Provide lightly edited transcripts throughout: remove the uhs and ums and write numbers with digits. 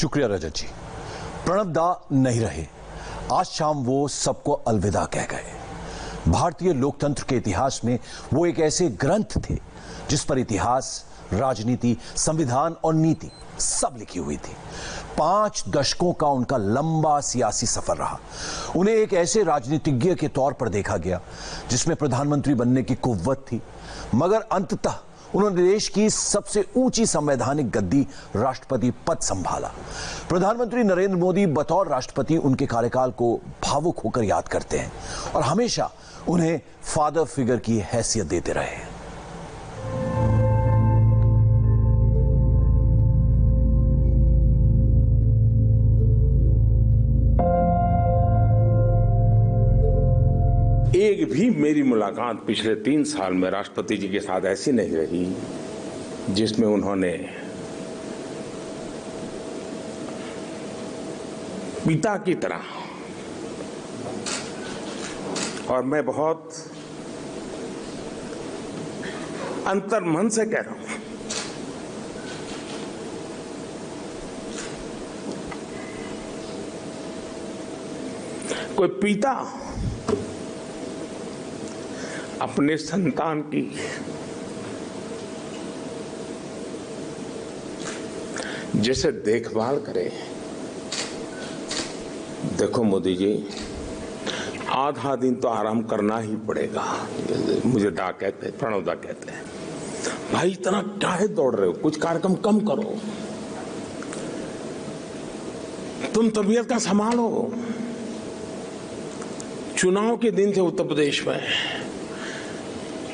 शुक्रिया रजत जी। प्रणब दा नहीं रहे, आज शाम वो सबको अलविदा कह गए। भारतीय लोकतंत्र के इतिहास में वो एक ऐसे ग्रंथ थे जिस पर इतिहास, राजनीति, संविधान और नीति सब लिखी हुई थी। 5 दशकों का उनका लंबा सियासी सफर रहा। उन्हें एक ऐसे राजनीतिज्ञ के तौर पर देखा गया जिसमें प्रधानमंत्री बनने की कुव्वत थी, मगर अंततः उन्होंने देश की सबसे ऊंची संवैधानिक गद्दी राष्ट्रपति पद संभाला। प्रधानमंत्री नरेंद्र मोदी बतौर राष्ट्रपति उनके कार्यकाल को भावुक होकर याद करते हैं और हमेशा उन्हें फादर फिगर की हैसियत देते रहे। एक भी मेरी मुलाकात पिछले 3 साल में राष्ट्रपति जी के साथ ऐसी नहीं रही जिसमें उन्होंने पिता की तरह, और मैं बहुत अंतर्मन से कह रहा हूं, कोई पिता अपने संतान की जैसे देखभाल करे। देखो मोदी जी, आधा दिन तो आराम करना ही पड़ेगा। मुझे दा कहते हैं, प्रणब दा कहते हैं, भाई इतना काहे दौड़ रहे हो, कुछ कार्यक्रम कम करो, तुम तबीयत का संभालो। चुनाव के दिन थे उत्तर प्रदेश में,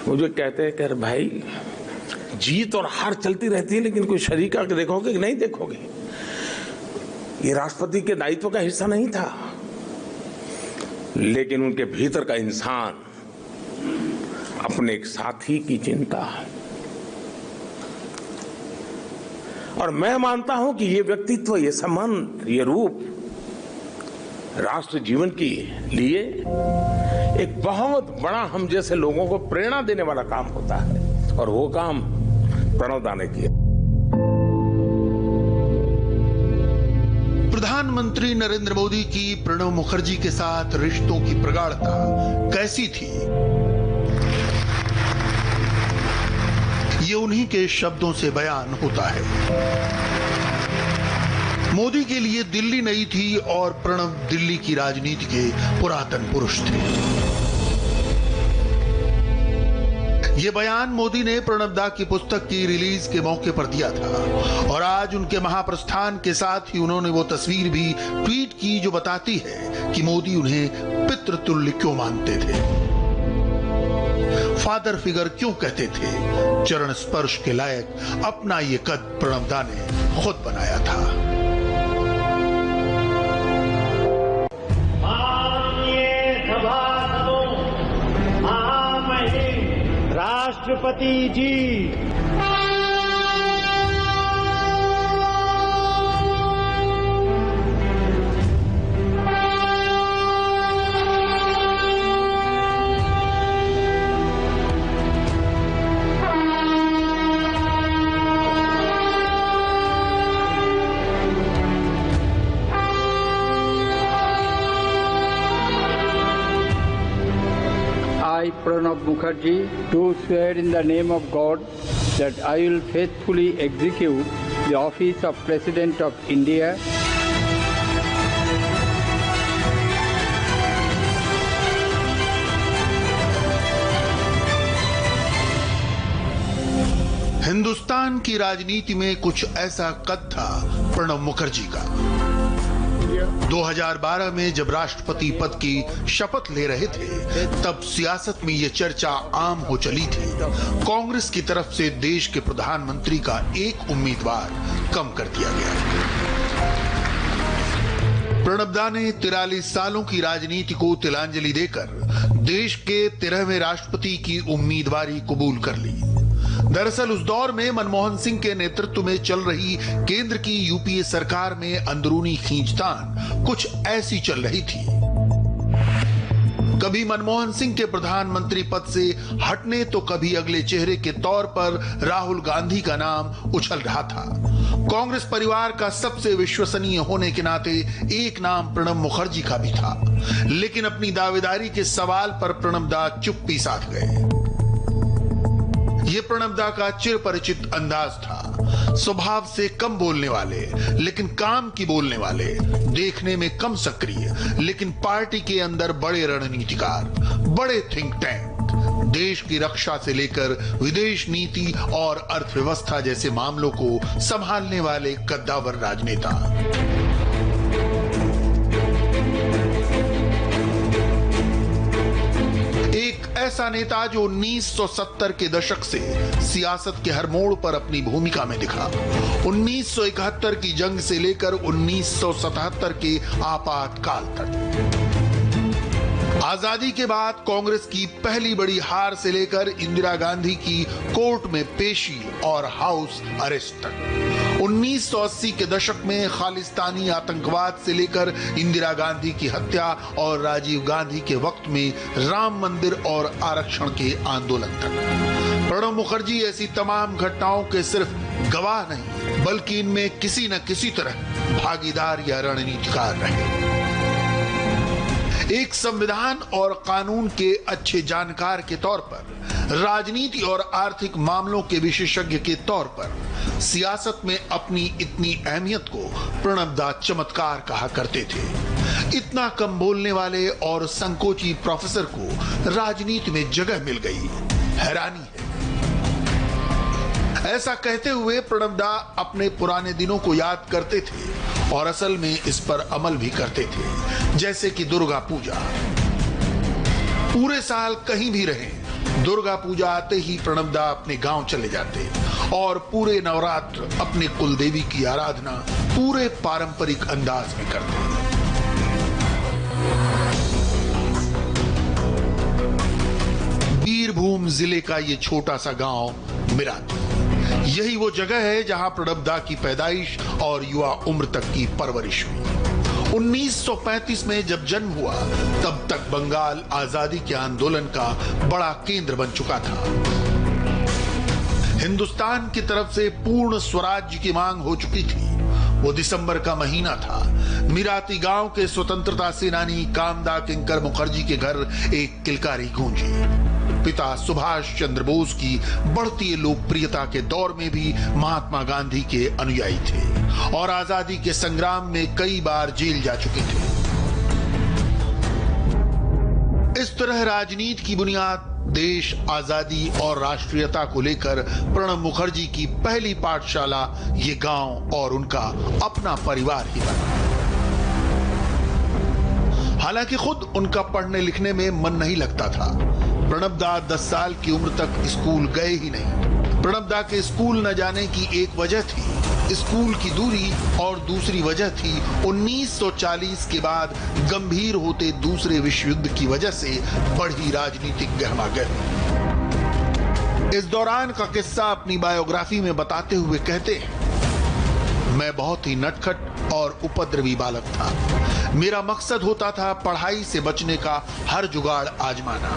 मुझे कहते हैं कि भाई जीत और हार चलती रहती है, लेकिन कोई शरीका के देखोगे कि नहीं देखोगे? ये राष्ट्रपति के दायित्व का हिस्सा नहीं था, लेकिन उनके भीतर का इंसान अपने एक साथी की चिंता। और मैं मानता हूं कि ये व्यक्तित्व, ये संबंध, ये रूप राष्ट्र जीवन के लिए एक बहुत बड़ा, हम जैसे लोगों को प्रेरणा देने वाला काम होता है, और वो काम प्रणब दा ने किया। प्रधानमंत्री नरेंद्र मोदी की प्रणब मुखर्जी के साथ रिश्तों की प्रगाढ़ता कैसी थी, ये उन्हीं के शब्दों से बयान होता है। मोदी के लिए दिल्ली नई थी और प्रणब दिल्ली की राजनीति के पुरातन पुरुष थे। ये बयान मोदी ने प्रणब दा की पुस्तक की रिलीज के मौके पर दिया था, और आज उनके महाप्रस्थान के साथ ही उन्होंने वो तस्वीर भी ट्वीट की जो बताती है कि मोदी उन्हें पितृतुल्य क्यों मानते थे, फादर फिगर क्यों कहते थे। चरण स्पर्श के लायक अपना ये कद प्रणब दा ने खुद बनाया था। राष्ट्रपति जी, I, Pranab Mukherjee, do swear in the name of God that I will faithfully execute the office of President of India Hindustan की राजनीति में कुछ ऐसा कद था प्रणब मुखर्जी का। 2012 में जब राष्ट्रपति पद की शपथ ले रहे थे, तब सियासत में ये चर्चा आम हो चली थी। कांग्रेस की तरफ से देश के प्रधानमंत्री का एक उम्मीदवार कम कर दिया गया। प्रणब दा ने 43 सालों की राजनीति को तिलांजलि देकर देश के 13वें राष्ट्रपति की उम्मीदवारी कबूल कर ली। दरअसल उस दौर में मनमोहन सिंह के नेतृत्व में चल रही केंद्र की यूपीए सरकार में अंदरूनी खींचतान कुछ ऐसी चल रही थी। कभी मनमोहन सिंह के प्रधानमंत्री पद से हटने तो कभी अगले चेहरे के तौर पर राहुल गांधी का नाम उछल रहा था। कांग्रेस परिवार का सबसे विश्वसनीय होने के नाते एक नाम प्रणब मुखर्जी का भी था, लेकिन अपनी दावेदारी के सवाल पर प्रणब दा चुप्पी साध गए। ये प्रणब दा का चिरपरिचित अंदाज था, स्वभाव से कम बोलने वाले लेकिन काम की बोलने वाले, देखने में कम सक्रिय लेकिन पार्टी के अंदर बड़े रणनीतिकार, बड़े थिंक टैंक, देश की रक्षा से लेकर विदेश नीति और अर्थव्यवस्था जैसे मामलों को संभालने वाले कद्दावर राजनेता। एक ऐसा नेता जो 1970 के दशक से सियासत के हर मोड़ पर अपनी भूमिका में दिखा। 1971 की जंग से लेकर 1977 के आपातकाल तक, आजादी के बाद कांग्रेस की पहली बड़ी हार से लेकर इंदिरा गांधी की कोर्ट में पेशी और हाउस अरेस्ट तक, 1980 के दशक में खालिस्तानी आतंकवाद से लेकर इंदिरा गांधी की हत्या और राजीव गांधी के वक्त में राम मंदिर और आरक्षण के आंदोलन तक, प्रणब मुखर्जी ऐसी तमाम घटनाओं के सिर्फ गवाह नहीं बल्कि इनमें किसी न किसी तरह भागीदार या रणनीतिकार रहे। एक संविधान और कानून के अच्छे जानकार के तौर पर, राजनीति और आर्थिक मामलों के विशेषज्ञ के तौर पर, सियासत में अपनी इतनी अहमियत को प्रणब दा चमत्कार कहा करते थे। इतना कम बोलने वाले और संकोची प्रोफेसर को राजनीति में जगह मिल गई, हैरानी है। ऐसा कहते हुए प्रणब दा अपने पुराने दिनों को याद करते थे और असल में इस पर अमल भी करते थे, जैसे कि दुर्गा पूजा। पूरे साल कहीं भी रहें, दुर्गा पूजा आते ही प्रणब दा अपने गांव चले जाते और पूरे नवरात्र अपने कुलदेवी की आराधना पूरे पारंपरिक अंदाज में करते। बीरभूम जिले का ये छोटा सा गांव मिराती, यही वो जगह है जहां प्रणब दा की पैदाइश और युवा उम्र तक की परवरिश हुई। 1935 में जब जन्म हुआ तब तक बंगाल आजादी के आंदोलन का बड़ा केंद्र बन चुका था। हिंदुस्तान की तरफ से पूर्ण स्वराज्य की मांग हो चुकी थी। वो दिसंबर का महीना था। मिराती गांव के स्वतंत्रता सेनानी कामदा किंकर मुखर्जी के घर एक किलकारी गूंजी। पिता सुभाष चंद्र बोस की बढ़ती लोकप्रियता के दौर में भी महात्मा गांधी के अनुयायी थे और आजादी के संग्राम में कई बार जेल जा चुके थे। इस तरह राजनीति की बुनियाद, देश, आजादी और राष्ट्रीयता को लेकर प्रणब मुखर्जी की पहली पाठशाला ये गांव और उनका अपना परिवार ही बना। हालांकि खुद उनका पढ़ने लिखने में मन नहीं लगता था। प्रणब दा 10 साल की उम्र तक स्कूल गए ही नहीं। प्रणब दा के स्कूल न जाने की एक वजह थी स्कूल की दूरी और दूसरी वजह थी 1940 के बाद गंभीर होते दूसरे विश्व युद्ध की वजह से बढ़ी राजनीतिक गहमागहमी। इस दौरान का किस्सा अपनी बायोग्राफी में बताते हुए कहते हैं, मैं बहुत ही नटखट और उपद्रवी बालक था। मेरा मकसद होता था पढ़ाई से बचने का हर जुगाड़ आजमाना।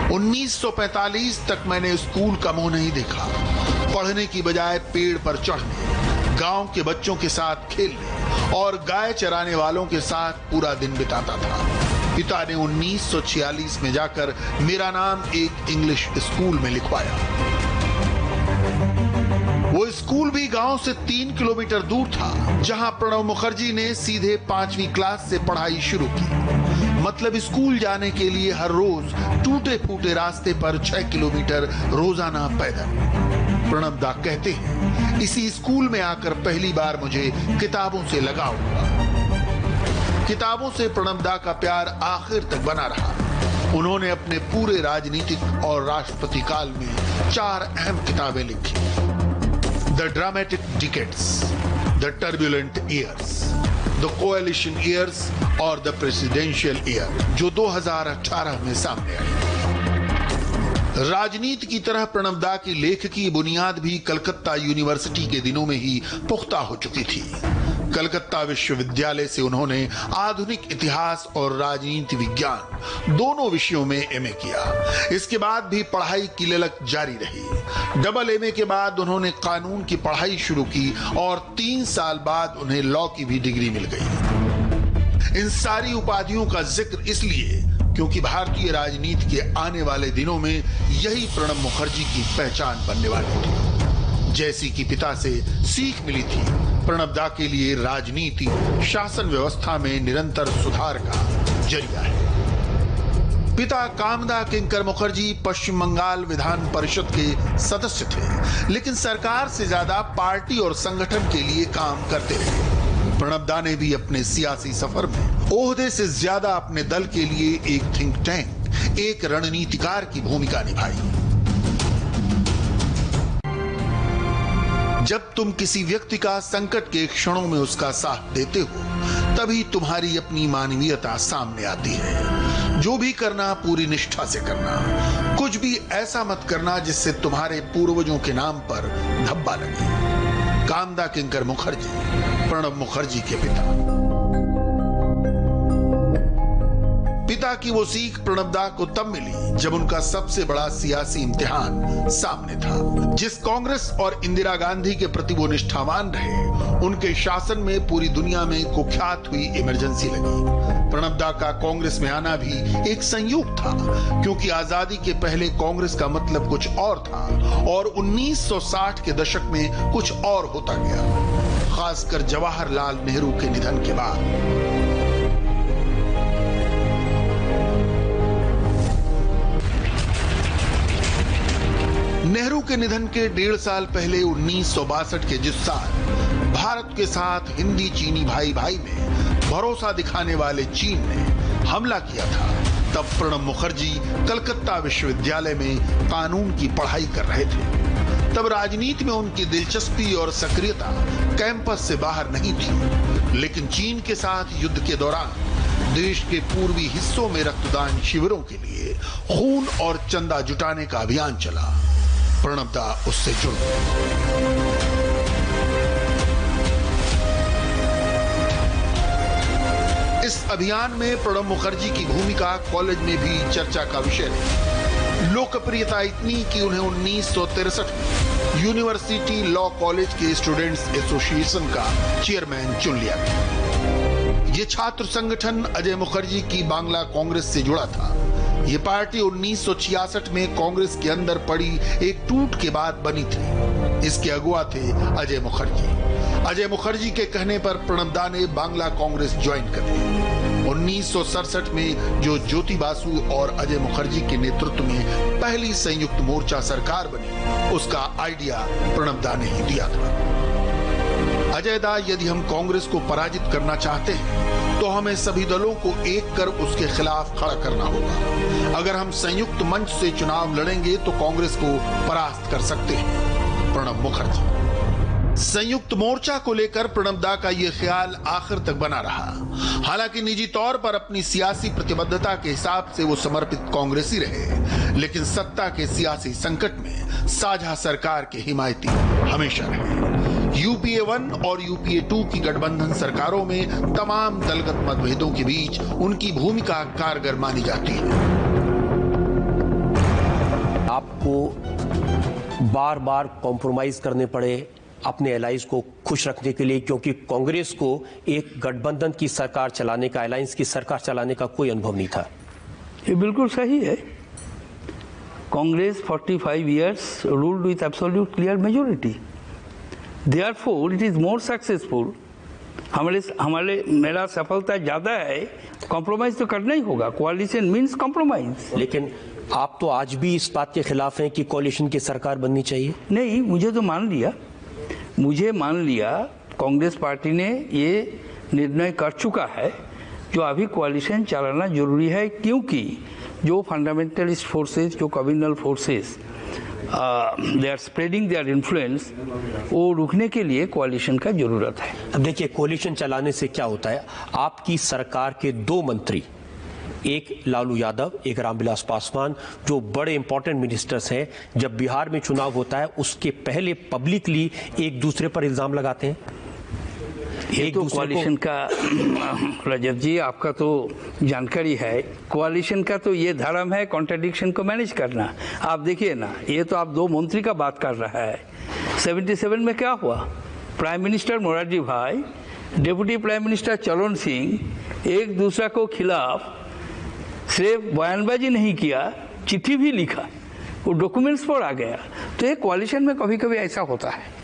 1945 तक मैंने स्कूल का मुंह नहीं देखा। पढ़ने की बजाय पेड़ पर चढ़ने, गांव के बच्चों के साथ खेलने और गाय चराने वालों के साथ पूरा दिन बिताता था। पिता ने 1946 में जाकर मेरा नाम एक इंग्लिश स्कूल में लिखवाया। वो स्कूल भी गांव से 3 किलोमीटर दूर था, जहां प्रणब मुखर्जी ने सीधे 5वीं क्लास से पढ़ाई शुरू की। मतलब स्कूल जाने के लिए हर रोज टूटे फूटे रास्ते पर 6 किलोमीटर रोजाना पैदल। प्रणब दा कहते हैं, इसी स्कूल में आकर पहली बार मुझे किताबों से लगाव हुआ। किताबों से प्रणब दा का प्यार आखिर तक बना रहा। उन्होंने अपने पूरे राजनीतिक और राष्ट्रपति काल में 4 अहम किताबें लिखी। The Dramatic Decades, The Turbulent Years, The Coalition Years और The Presidential Year, जो 2018 में सामने आई। राजनीति की तरह प्रणब दा की लेखकी बुनियाद भी कलकत्ता यूनिवर्सिटी के दिनों में ही पुख्ता हो चुकी थी। कलकत्ता विश्वविद्यालय से उन्होंने आधुनिक इतिहास और राजनीति विज्ञान दोनों विषयों में एमए किया। इसके बाद भी पढ़ाई की ललक जारी रही। डबल एमए के बाद उन्होंने कानून की पढ़ाई शुरू की और 3 साल बाद उन्हें लॉ की भी डिग्री मिल गई। इन सारी उपाधियों का जिक्र इसलिए क्योंकि भारतीय राजनीति के आने वाले दिनों में यही प्रणब मुखर्जी की पहचान बनने वाली थी। जैसी कि पिता से सीख मिली थी, प्रणब दा के लिए राजनीति शासन व्यवस्था में निरंतर सुधार का जरिया है। पिता कामदा किंकर मुखर्जी पश्चिम बंगाल विधान परिषद के सदस्य थे, लेकिन सरकार से ज्यादा पार्टी और संगठन के लिए काम करते रहे। प्रणब दा ने भी अपने सियासी सफर में ओहदे से ज्यादा अपने दल के लिए एक थिंक टैंक, एक रणनीतिकार की भूमिका निभाई। जब तुम किसी व्यक्ति का संकट के क्षणों में उसका साथ देते हो, तभी तुम्हारी अपनी मानवीयता सामने आती है। जो भी करना पूरी निष्ठा से करना, कुछ भी ऐसा मत करना जिससे तुम्हारे पूर्वजों के नाम पर धब्बा लगे। कामदा किंकर मुखर्जी, प्रणब मुखर्जी के पिता की वो सीख प्रणब दा को तब मिली जब उनका सबसे बड़ा सियासी इम्तिहान सामने था। जिस कांग्रेस और इंदिरा गांधी के प्रति वो निष्ठावान रहे, उनके शासन में पूरी दुनिया में कुख्यात हुई इमरजेंसी लगी। प्रणब दा का कांग्रेस में आना भी एक संयोग था, क्योंकि आजादी के पहले कांग्रेस का मतलब कुछ और था और 1960 के दशक में कुछ और होता गया, खासकर जवाहरलाल नेहरू के निधन के बाद। नेहरू के निधन के 1.5 साल पहले 1962 के जिस साल भारत के साथ हिंदी चीनी भाई भाई में भरोसा दिखाने वाले चीन ने हमला किया था, तब प्रणब मुखर्जी कलकत्ता विश्वविद्यालय में कानून की पढ़ाई कर रहे थे। तब राजनीति में उनकी दिलचस्पी और सक्रियता कैंपस से बाहर नहीं थी, लेकिन चीन के साथ युद्ध के दौरान देश के पूर्वी हिस्सों में रक्तदान शिविरों के लिए खून और चंदा जुटाने का अभियान चला। प्रणब दा उससे जुड़ गए। इस अभियान में प्रणब मुखर्जी की भूमिका कॉलेज में भी चर्चा का विषय रही। लोकप्रियता इतनी कि उन्हें 1963 में यूनिवर्सिटी लॉ कॉलेज के स्टूडेंट्स एसोसिएशन का चेयरमैन चुन लिया गया। ये छात्र संगठन अजय मुखर्जी की बांग्ला कांग्रेस से जुड़ा था। ये पार्टी 1966 में कांग्रेस के अंदर पड़ी एक टूट के बाद बनी थी। इसके अगुवा थे अजय मुखर्जी। अजय मुखर्जी के कहने पर प्रणब दा ने बांग्ला कांग्रेस ज्वाइन कर ली। 1967 में जो ज्योति बासु और अजय मुखर्जी के नेतृत्व में पहली संयुक्त मोर्चा सरकार बनी, उसका आइडिया प्रणब दा ने ही दिया था। अजय दा, यदि हम कांग्रेस को पराजित करना चाहते हैं तो हमें सभी दलों को एक कर उसके खिलाफ खड़ा करना होगा। अगर हम संयुक्त मंच से चुनाव लड़ेंगे तो कांग्रेस को परास्त कर सकते हैं। प्रणब मुखर्जी। संयुक्त मोर्चा को लेकर प्रणब दा का यह ख्याल आखिर तक बना रहा। हालांकि निजी तौर पर अपनी सियासी प्रतिबद्धता के हिसाब से वो समर्पित कांग्रेसी रहे, लेकिन सत्ता के सियासी संकट में साझा सरकार के हिमायती हमेशा रहे। यूपीए 1 और यूपीए 2 की गठबंधन सरकारों में तमाम दलगत मतभेदों के बीच उनकी भूमिका कारगर मानी जाती है। आपको बार बार कॉम्प्रोमाइज करने पड़े अपने एलाइंस को खुश रखने के लिए, क्योंकि कांग्रेस को एक गठबंधन की सरकार चलाने का, अलायंस की सरकार चलाने का कोई अनुभव नहीं था। ये बिल्कुल सही है। Congress 45 years ruled with absolute clear majority. Therefore, it is more successful. हमारे मेरा सफलता ज्यादा है। कॉम्प्रोमाइज तो करना ही होगा। कोalition मीन्स कॉम्प्रोमाइज। लेकिन आप तो आज भी इस बात के खिलाफ हैं कि कोalition की सरकार बननी चाहिए। नहीं, मुझे तो मान लिया कांग्रेस पार्टी ने ये निर्णय कर चुका है जो अभी कोalition चलाना जरूरी है, क्योंकि जो फंडामेंटलिस्ट फोर्सेस, जो communal forces they are spreading their influence, वो रुकने के लिए कोalition का जरूरत है। अब देखिए, कोalition चलाने से क्या होता है, आपकी सरकार के 2 मंत्री, एक लालू यादव, एक रामविलास पासवान, जो बड़े इंपॉर्टेंट मिनिस्टर्स हैं, जब बिहार में चुनाव होता है उसके पहले पब्लिकली एक दूसरे पर इल्जाम लगाते हैं। ये तो कोalition का रजत जी आपका तो जानकारी है। कोalition का तो ये धर्म है कॉन्ट्रडिक्शन को मैनेज करना। आप देखिए ना, ये तो आप दो मंत्री का बात कर रहा है। 77 में क्या हुआ? प्राइम मिनिस्टर मोरारजी भाई, डिप्टी प्राइम मिनिस्टर चरण सिंह एक दूसरे को खिलाफ सिर्फ बयानबाजी नहीं किया, चिट्ठी भी लिखा, वो डॉक्यूमेंट्स पर आ गया। तो ये कोalition में कभी कभी ऐसा होता है।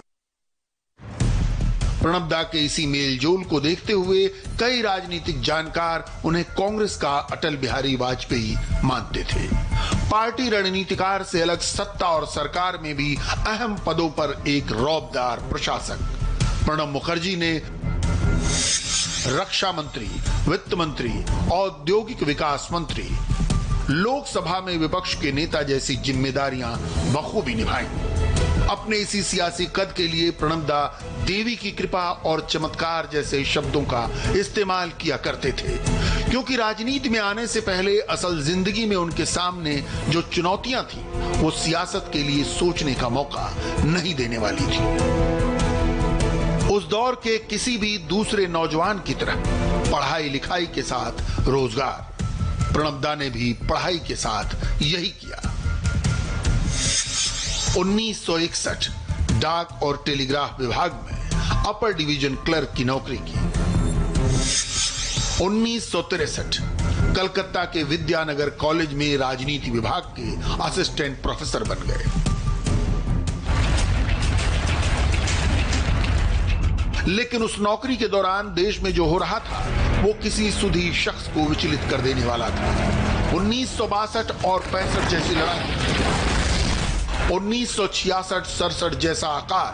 प्रणब दा के इसी मेलजोल को देखते हुए कई राजनीतिक जानकार उन्हें कांग्रेस का अटल बिहारी वाजपेयी मानते थे। पार्टी रणनीतिकार से अलग सत्ता और सरकार में भी अहम पदों पर एक रौबदार प्रशासक प्रणब मुखर्जी ने रक्षा मंत्री, वित्त मंत्री, औद्योगिक विकास मंत्री, लोकसभा में विपक्ष के नेता जैसी जिम्मेदारियां बखूबी निभाई। अपने इसी सियासी कद के लिए प्रणब दा देवी की कृपा और चमत्कार जैसे शब्दों का इस्तेमाल किया करते थे, क्योंकि राजनीति में आने से पहले असल जिंदगी में उनके सामने जो चुनौतियां थी वो सियासत के लिए सोचने का मौका नहीं देने वाली थी। उस दौर के किसी भी दूसरे नौजवान की तरह पढ़ाई लिखाई के साथ रोजगार, प्रणब दा ने भी पढ़ाई के साथ यही किया। 1961 डाक और टेलीग्राफ विभाग में अपर डिवीजन क्लर्क की नौकरी की। 1963 कलकत्ता के विद्यानगर कॉलेज में राजनीति विभाग के असिस्टेंट प्रोफेसर बन गए। लेकिन उस नौकरी के दौरान देश में जो हो रहा था वो किसी सुधी शख्स को विचलित कर देने वाला था। 1962 और 65 जैसी लड़ाई, 1966-67 जैसा आकार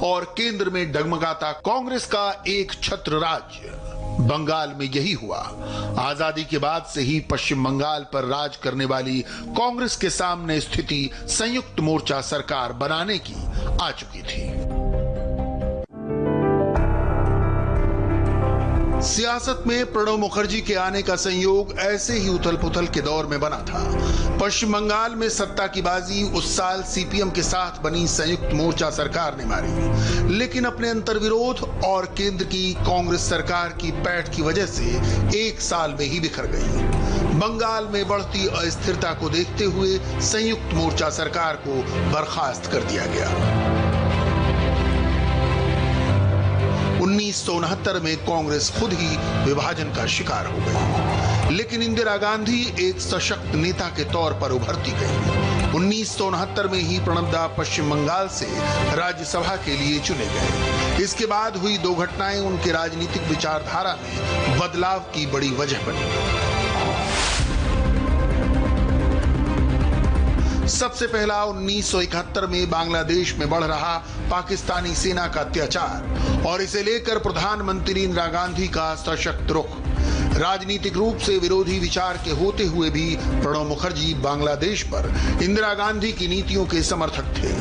और केंद्र में डगमगाता कांग्रेस का एक छत्र राज्य बंगाल में यही हुआ। आजादी के बाद से ही पश्चिम बंगाल पर राज करने वाली कांग्रेस के सामने स्थिति संयुक्त मोर्चा सरकार बनाने की आ चुकी थी। सियासत में प्रणब मुखर्जी के आने का संयोग ऐसे ही उथल पुथल के दौर में बना था। पश्चिम बंगाल में सत्ता की बाजी उस साल सीपीएम के साथ बनी संयुक्त मोर्चा सरकार ने मारी, लेकिन अपने अंतर्विरोध और केंद्र की कांग्रेस सरकार की पैठ की वजह से एक साल में ही बिखर गई। बंगाल में बढ़ती अस्थिरता को देखते हुए संयुक्त मोर्चा सरकार को बर्खास्त कर दिया गया। 1969 में कांग्रेस खुद ही विभाजन का शिकार हो गई, लेकिन इंदिरा गांधी एक सशक्त नेता के तौर पर उभरती गई। 1969 में ही प्रणब दा पश्चिम बंगाल से राज्यसभा के लिए चुने गए। इसके बाद हुई दो घटनाएं उनके राजनीतिक विचारधारा में बदलाव की बड़ी वजह बनी। सबसे पहला 1971 में बांग्लादेश में बढ़ रहा पाकिस्तानी सेना का अत्याचार और इसे लेकर प्रधानमंत्री इंदिरा गांधी का सशक्त रुख। राजनीतिक रूप से विरोधी विचार के होते हुए भी प्रणब मुखर्जी बांग्लादेश पर इंदिरा गांधी की नीतियों के समर्थक थे।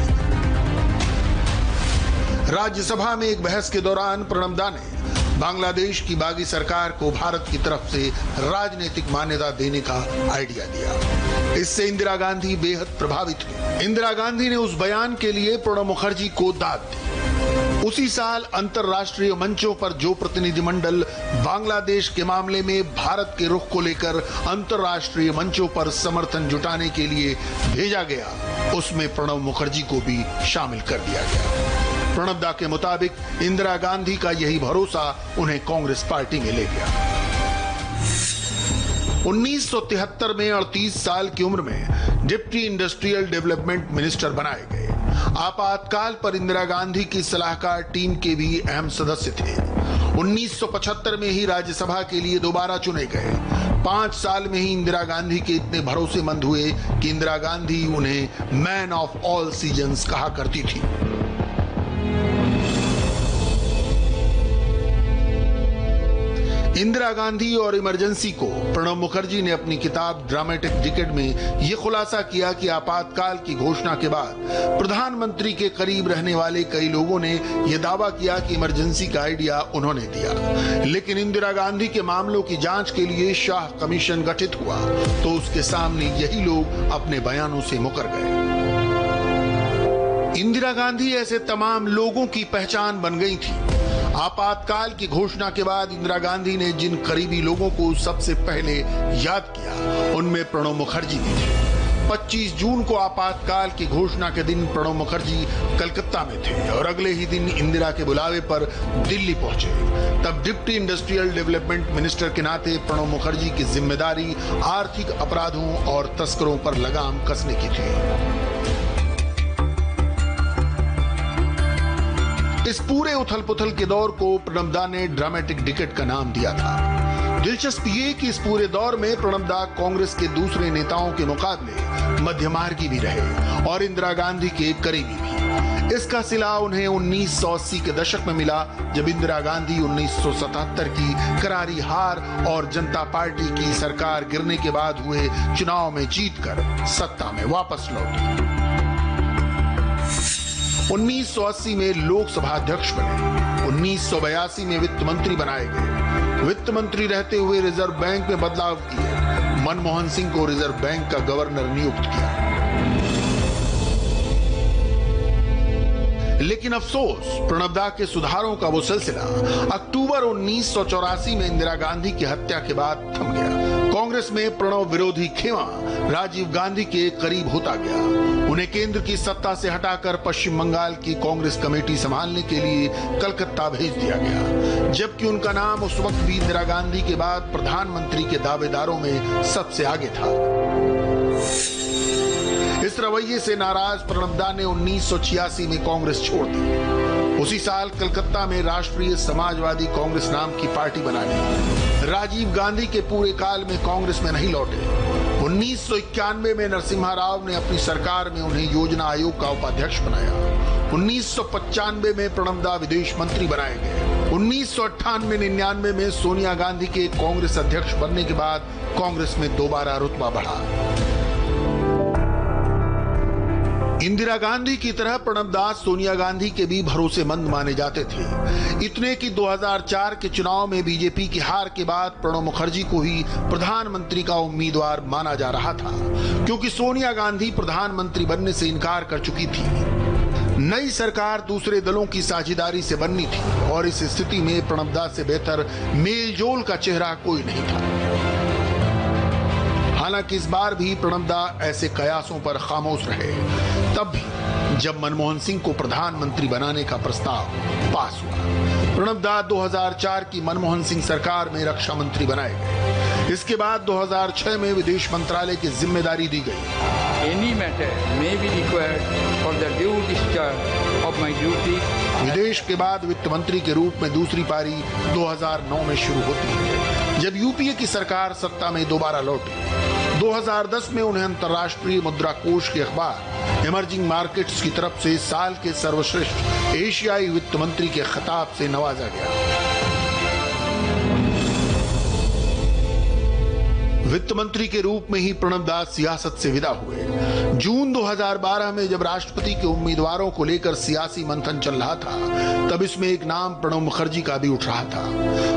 राज्यसभा में एक बहस के दौरान प्रणब दा ने बांग्लादेश की बागी सरकार को भारत की तरफ से राजनीतिक मान्यता देने का आइडिया दिया। इससे इंदिरा गांधी बेहद प्रभावित हुई। इंदिरा गांधी ने उस बयान के लिए प्रणब मुखर्जी को दाद दी। उसी साल अंतर्राष्ट्रीय मंचों पर जो प्रतिनिधिमंडल बांग्लादेश के मामले में भारत के रुख को लेकर अंतर्राष्ट्रीय मंचों पर समर्थन जुटाने के लिए भेजा गया, उसमें प्रणब मुखर्जी को भी शामिल कर दिया गया। प्रणब दा के मुताबिक इंदिरा गांधी का यही भरोसा उन्हें कांग्रेस पार्टी में ले गया। 1973 में 38 साल की उम्र में डिप्टी इंडस्ट्रियल डेवलपमेंट मिनिस्टर बनाए गए। आपातकाल पर इंदिरा गांधी की सलाहकार टीम के भी अहम सदस्य थे। 1975 में ही राज्यसभा के लिए दोबारा चुने गए। 5 साल में ही इंदिरा गांधी के इतने भरोसेमंद हुए कि इंदिरा गांधी उन्हें मैन ऑफ ऑल सीजन्स कहा करती थी। इंदिरा गांधी और इमरजेंसी को प्रणब मुखर्जी ने अपनी किताब ड्रामेटिक डिकेड में यह खुलासा किया कि आपातकाल की घोषणा के बाद प्रधानमंत्री के करीब रहने वाले कई लोगों ने यह दावा किया कि इमरजेंसी का आइडिया उन्होंने दिया, लेकिन इंदिरा गांधी के मामलों की जांच के लिए शाह कमीशन गठित हुआ तो उसके सामने यही लोग अपने बयानों से मुकर गए। इंदिरा गांधी ऐसे तमाम लोगों की पहचान बन गई थी आपातकाल की घोषणा के बाद इंदिरा गांधी ने जिन करीबी लोगों को सबसे पहले याद किया उनमें प्रणब मुखर्जी भी थे। 25 जून को आपातकाल की घोषणा के दिन प्रणब मुखर्जी कलकत्ता में थे और अगले ही दिन इंदिरा के बुलावे पर दिल्ली पहुंचे। तब डिप्टी इंडस्ट्रियल डेवलपमेंट मिनिस्टर के नाते प्रणब मुखर्जी की जिम्मेदारी आर्थिक अपराधों और तस्करों पर लगाम कसने की थी। इस पूरे उथल पुथल के दौर को प्रणब दा ने ड्रामेटिक डिकेट का नाम दिया था। दिलचस्प ये कि इस पूरे दौर में प्रणब दा कांग्रेस के दूसरे नेताओं के मुकाबले मध्यमार्गी भी रहे और इंदिरा गांधी के करीबी भी। इसका सिला उन्हें 1980 के दशक में मिला, जब इंदिरा गांधी 1977 की करारी हार और जनता पार्टी की सरकार गिरने के बाद हुए चुनाव में जीतकर सत्ता में वापस लौटी। 1980 में लोकसभा अध्यक्ष बने, 1982 में वित्त मंत्री बनाए गए। वित्त मंत्री रहते हुए रिजर्व बैंक में बदलाव किए, मनमोहन सिंह को रिजर्व बैंक का गवर्नर नियुक्त किया। लेकिन अफसोस, प्रणब दा के सुधारों का वो सिलसिला अक्टूबर 1984 में इंदिरा गांधी की हत्या के बाद थम गया। कांग्रेस में प्रणब विरोधी खेमा राजीव गांधी के करीब होता गया। उन्हें केंद्र की सत्ता से हटाकर पश्चिम बंगाल की कांग्रेस कमेटी संभालने के लिए कलकत्ता भेज दिया गया, जबकि उनका नाम उस वक्त भी इंदिरा गांधी के बाद प्रधानमंत्री के दावेदारों में सबसे आगे था। इस रवैये से नाराज प्रणब दा ने 1986 में कांग्रेस छोड़ दी। उसी साल कलकत्ता में राष्ट्रीय समाजवादी कांग्रेस नाम की पार्टी बना ली। राजीव गांधी के पूरे काल में कांग्रेस में नहीं लौटे। 1991 में नरसिम्हा राव ने अपनी सरकार में उन्हें योजना आयोग का उपाध्यक्ष बनाया। 1995 में प्रणब दा विदेश मंत्री बनाए गए। 1998-99 में सोनिया गांधी के कांग्रेस अध्यक्ष बनने के बाद कांग्रेस में दोबारा रुतबा बढ़ा। इंदिरा गांधी की तरह प्रणब दा सोनिया गांधी के भी भरोसेमंद माने जाते थे। इतने कि 2004 के चुनाव में बीजेपी की हार के बाद प्रणब मुखर्जी को ही प्रधानमंत्री का उम्मीदवार माना जा रहा था, क्योंकि सोनिया गांधी प्रधानमंत्री बनने से इनकार कर चुकी थी। नई सरकार दूसरे दलों की साझेदारी से बननी थी और इस स्थिति में प्रणब दा से बेहतर मेलजोल का चेहरा कोई नहीं था। हालांकि इस बार भी प्रणब दा ऐसे कयासों पर खामोश रहे, तब भी जब मनमोहन सिंह को प्रधानमंत्री बनाने का प्रस्ताव पास हुआ। प्रणब दा 2004 की मनमोहन सिंह सरकार में रक्षा मंत्री बनाए गए। इसके बाद 2006 में विदेश मंत्रालय की जिम्मेदारी दी गई। Any matter may be required for the due discharge of my duty. विदेश के बाद वित्त मंत्री के रूप में दूसरी पारी 2009 में शुरू होती है, जब यूपीए की सरकार सत्ता में दोबारा लौटी। 2010 में उन्हें अंतर्राष्ट्रीय मुद्रा कोष के अखबार इमर्जिंग मार्केट्स की तरफ से साल के सर्वश्रेष्ठ एशियाई वित्त मंत्री के खिताब से नवाजा गया। वित्त मंत्री के रूप में ही प्रणब दा सियासत से विदा हुए। जून 2012 में जब राष्ट्रपति के उम्मीदवारों को लेकर सियासी मंथन चल रहा था, तब इसमें एक नाम प्रणब मुखर्जी का भी उठ रहा था।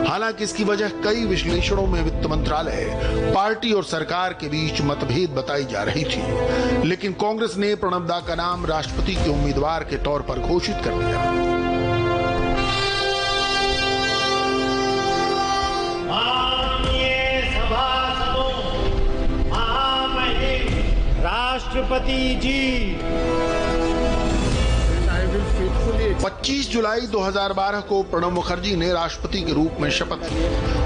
हालांकि इसकी वजह कई विश्लेषणों में वित्त मंत्रालय, पार्टी और सरकार के बीच मतभेद बताई जा रही थी, लेकिन कांग्रेस ने प्रणब दा का नाम राष्ट्रपति के उम्मीदवार के तौर पर घोषित कर दिया। राष्ट्रपति जी, 25 जुलाई 2012 को प्रणब मुखर्जी ने राष्ट्रपति के रूप में शपथ ली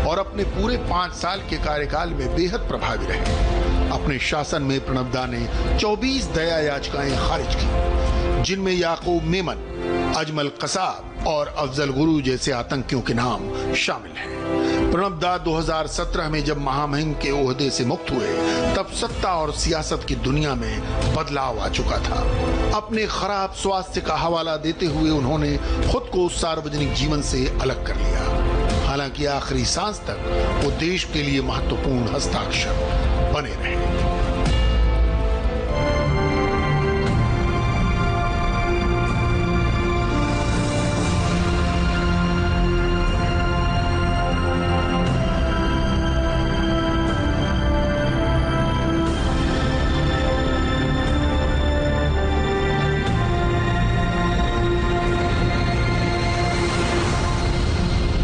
और अपने पूरे 5 साल के कार्यकाल में बेहद प्रभावी रहे। अपने शासन में प्रणब दा ने 24 दया याचिकाएं खारिज की, जिनमें याकूब मेमन, अजमल कसाब और अफजल गुरु जैसे आतंकियों के नाम शामिल हैं। प्रणब दा 2017 में जब महामहिम के ओहदे से मुक्त हुए, तब सत्ता और सियासत की दुनिया में बदलाव आ चुका था। अपने खराब स्वास्थ्य का हवाला देते हुए उन्होंने खुद को सार्वजनिक जीवन से अलग कर लिया। हालांकि आखिरी सांस तक वो देश के लिए महत्वपूर्ण हस्ताक्षर बने रहे।